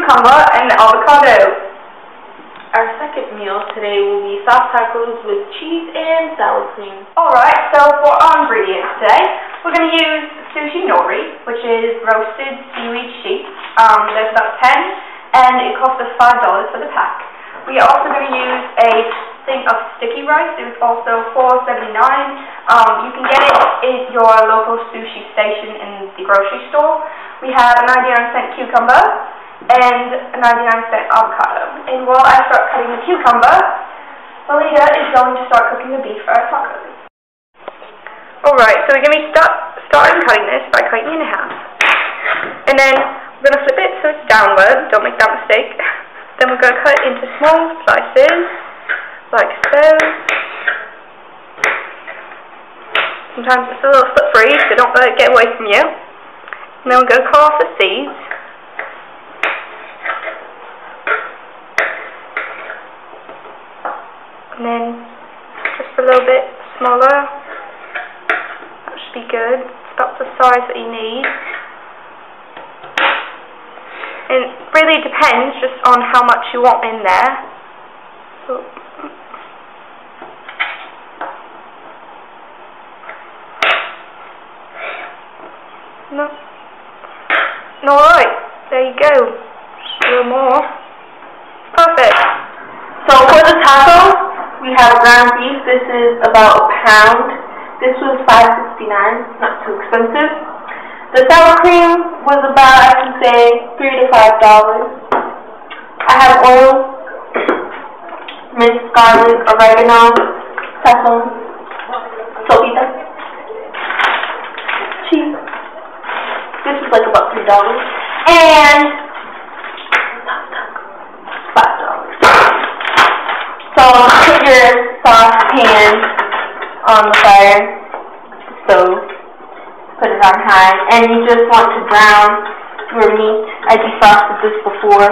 cucumber and avocado. Our second meal today will be soft tacos with cheese and sour cream. Alright, so for our ingredients today, we're going to use sushi nori, which is roasted seaweed sheets. There's about 10, and it costs us $5 for the pack. We are also going to use a thing of sticky rice. It was also $4.79. You can get it at your local sushi station in the grocery store. We have a 99-cent cucumber and a 99-cent avocado. And while I start cutting the cucumber, Melida is going to start cooking the beef for our tacos. Alright, so we're going to be starting cutting this by cutting it in half. And then we're going to flip it so it's downward, don't make that mistake. Then we're going to cut it into small slices, like so. Sometimes it's a little slippery, so don't let it get away from you. And then we're going to cut off the seeds. And then just a little bit smaller. That should be good. It's about the size that you need. And it really depends just on how much you want in there. So, no. Alright, there you go. Just a little more. Perfect. So for the taco, we have ground beef. This is about a pound. This was $5.69, not too expensive. The sour cream was about, I can say, $3 to $5. I have oil, minced garlic, oregano, sesame, sopita, cheese. This was like about $3. And $5. So put your saucepan on the fire, stove, put it on high, and you just want to brown your meat. I defrosted this before.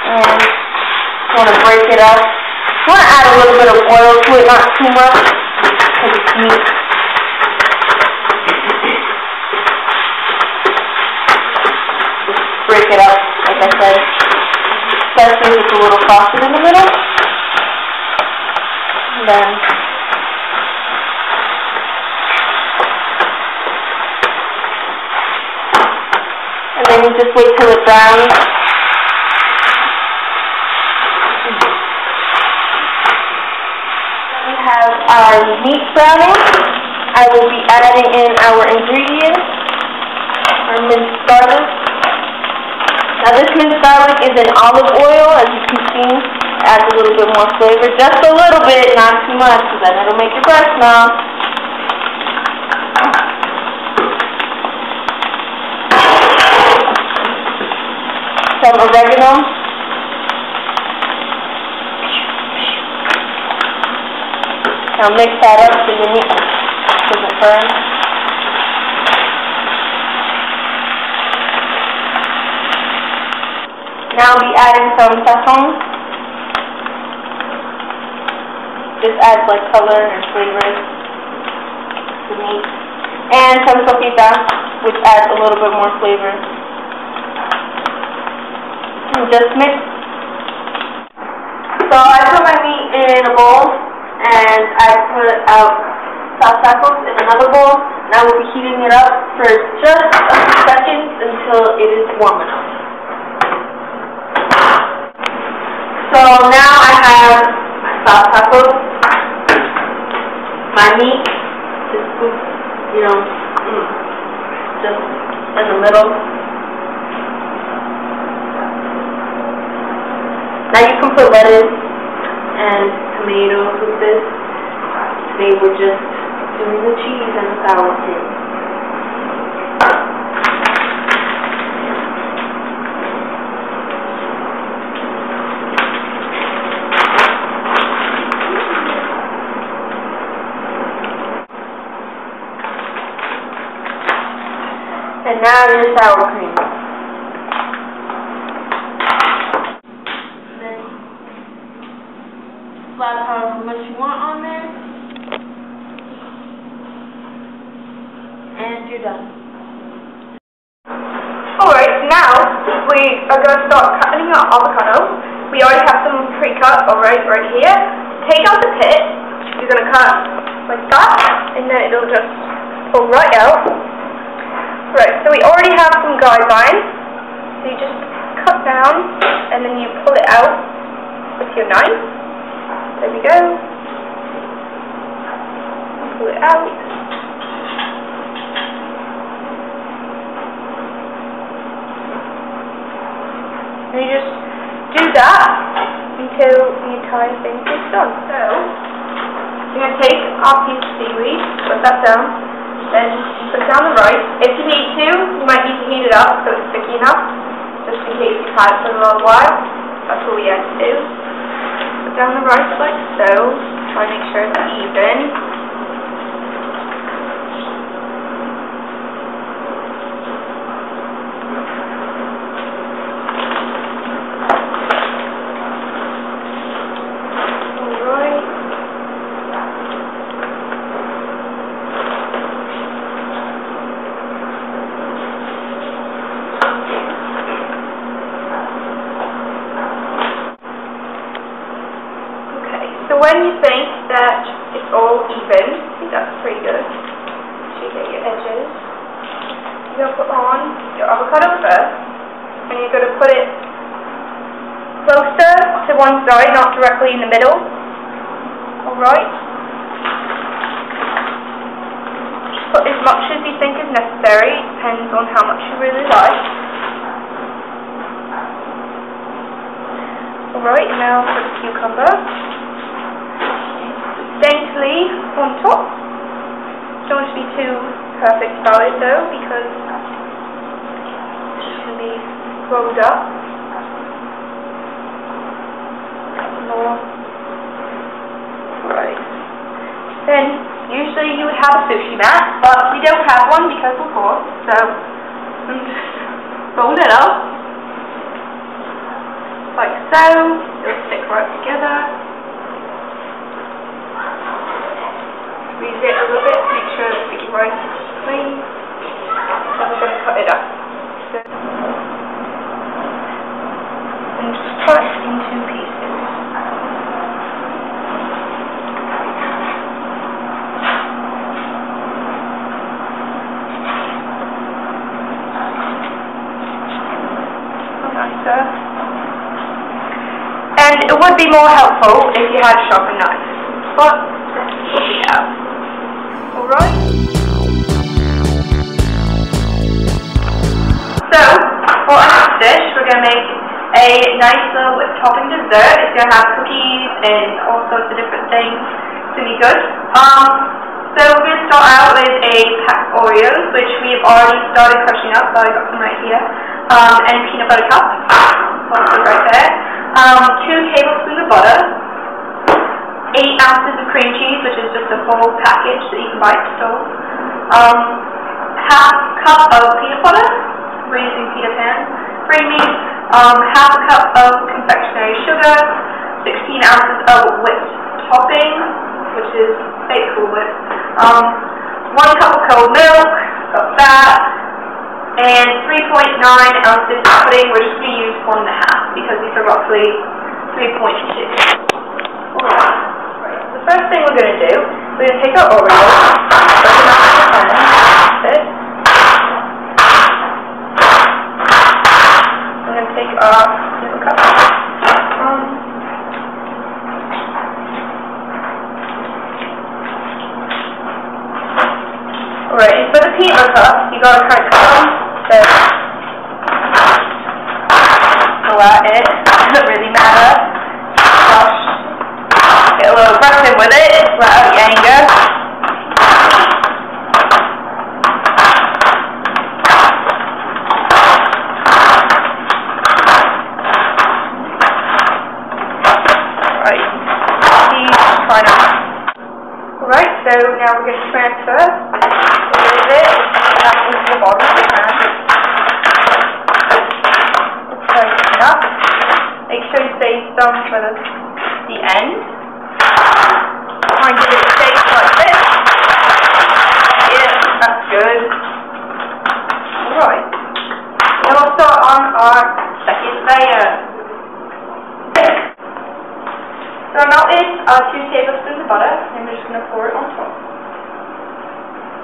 And you want to break it up. You want to add a little bit of oil to it, not too much, because it's meat. Break it up, like I said, especially if it's a little frosted in the middle. And then you just wait till it browns. We have our meat browning. I will be adding in our ingredients, our minced garlic. Now this minced garlic is in olive oil, as you can see. Adds a little bit more flavor, just a little bit, not too much, because then it'll make your breath smell. Some oregano. Now mix that up so your meat doesn't burn. Now I'll be adding some sesame. This adds like color and flavor to meat. And some sopita, which adds a little bit more flavor. And just mix. So I put my meat in a bowl, and I put out soft tacos in another bowl, and I will be heating it up for just a few seconds until it is warm enough. So now I have my soft tacos, my meat, just in the middle. Now you can put lettuce and tomatoes with this. Today we're just doing the cheese and the sour cream. And now your sour cream. Then splash however much you want on there. And you're done. Alright, now we are going to start cutting our avocado. We already have some pre-cut right here. Take out the pit. You're going to cut like that, and then it'll just pull right out. Right, so we already have some guidelines. So you just cut down, and then you pull it out with your knife. There we go. Pull it out. And you just do that until the entire thing is done. So, we're going to take our piece of seaweed, put that down, then put down the rice. If you need to, you might need to heat it up so it's sticky enough, just in case you've had it for a little while. That's what we had to do. Put down the rice like so, try to make sure it's even. So when you think that it's all even, I think that's pretty good. So you get your edges. You're going to put on your avocado first, and you're going to put it closer to one side, not directly in the middle. Alright. Put as much as you think is necessary, depends on how much you really like. Alright, now for the cucumber. Daintily on top. Don't want it to be too perfect about it though, because it's going to be rolled up. More. Right. Then usually you would have a sushi mat, but we don't have one because we're poor, so I'm just rolling it up like so. It'll stick right together. Squeeze it a little bit to make sure the sticky rice is clean. Then we're going to cut it up. And just cut it into pieces. Nicer. And it would be more helpful if you had a sharpened knife. But this is what we have. Alright. So, for our next dish, we're going to make a nice little whipped topping dessert. It's going to have cookies and all sorts of different things. It's going to be good. So we're going to start out with a pack of Oreos, which we've already started crushing up, so I got some right here. And peanut butter cup, also right there. 2 tablespoons of butter. 8 ounces of cream cheese, which is just a full package that you can buy at the store. Half cup of peanut butter. We're using Peter Pan creamy. Half a cup of confectionery sugar. 16 ounces of whipped topping, which is fake Cool Whip. 1 cup of cold milk. Got that. And 3.9 ounces of pudding. We're just going to use 1.5 because these are roughly 3.2. Alright. The first thing we're going to do, we're going to take our Oreos, open up the pan, we're going to take our little cup. Alright, and for the peanut butter cup, you got to kind of cut them, so at it, doesn't really matter. Gosh. Get a little aggressive with it, let out the anger. Right, Alright, so now we're going to transfer a little bit back into the bottom of the pan. Close enough. Make sure you save some for the end. Try and give it a shape like this. Yeah, that's good. gonna pour it on top.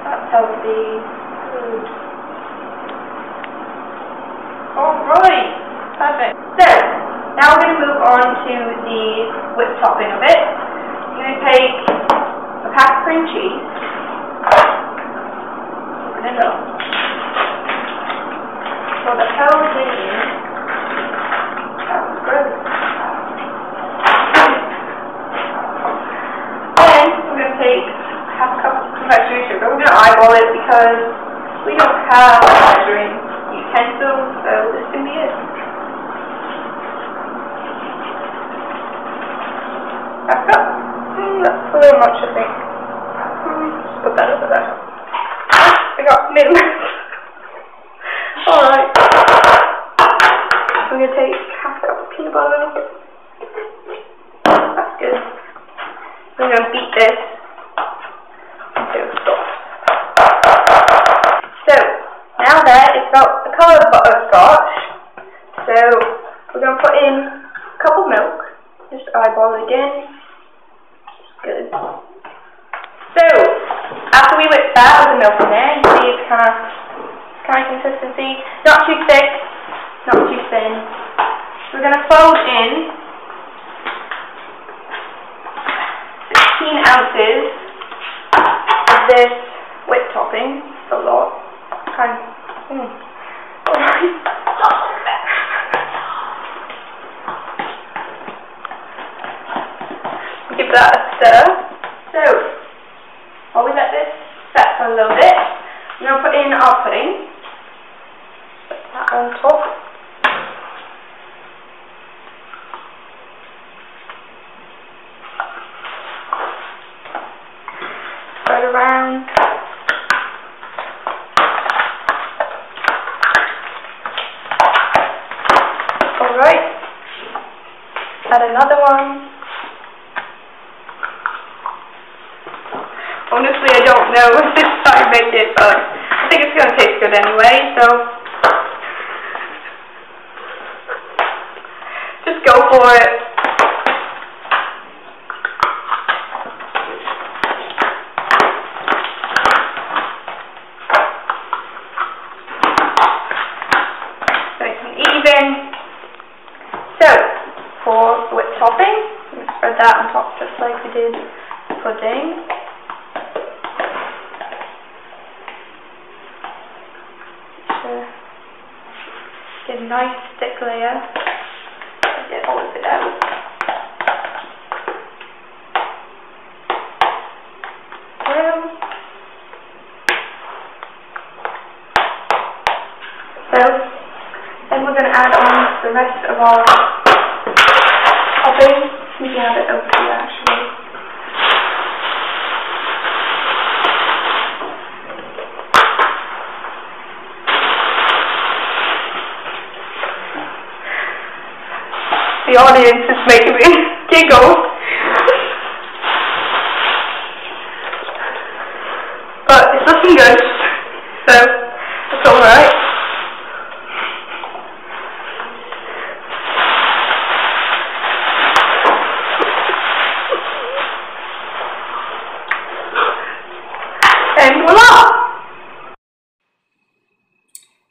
That's healthy. Good. Alright, perfect. So, now we're going to move on to the whipped topping of it. I'm going to take a pack of cream cheese. Open it up. So the healthy in. That's good. Then we're going to take half a cup of confectionery sugar. We're going to eyeball it because we don't have a measuring utensil, so this can be it. Back up. That's a little much, I think. Just put that over there. I made a mess. Alright. I'm going to take half a cup of peanut butter. That's good. I'm going to beat this until it stops. So, now that it's about the colour of butterscotch, so we're going to put in a cup of milk. Just eyeball it again. Good. So, after we whip that with the milk in there, you see it's kind of consistency. Not too thick, not too thin. We're going to fold in 16 ounces of this whipped topping. It's a lot. Give that a stir. So, while we let this set for a little bit, we're going to put in our pudding. Put that on top. Spread around. Alright. Add another one. Honestly, I don't know if this time made it, but I think it's going to taste good anyway, so just go for it. Nice and even. So, for the whipped topping, I'm going to spread that on top just like we did the pudding. Get a nice thick layer. Get all of it out. So then we're going to add on the rest of our topping. We can have it over here actually. The audience is making me giggle. But it's looking good, so it's alright. And voila!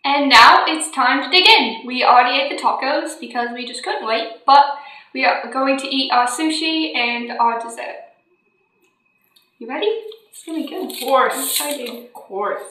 And now it's time to dig in. We already ate the tacos because we just couldn't wait, but we are going to eat our sushi and our dessert. You ready? It's gonna be good. Of course. I'm excited. Of course.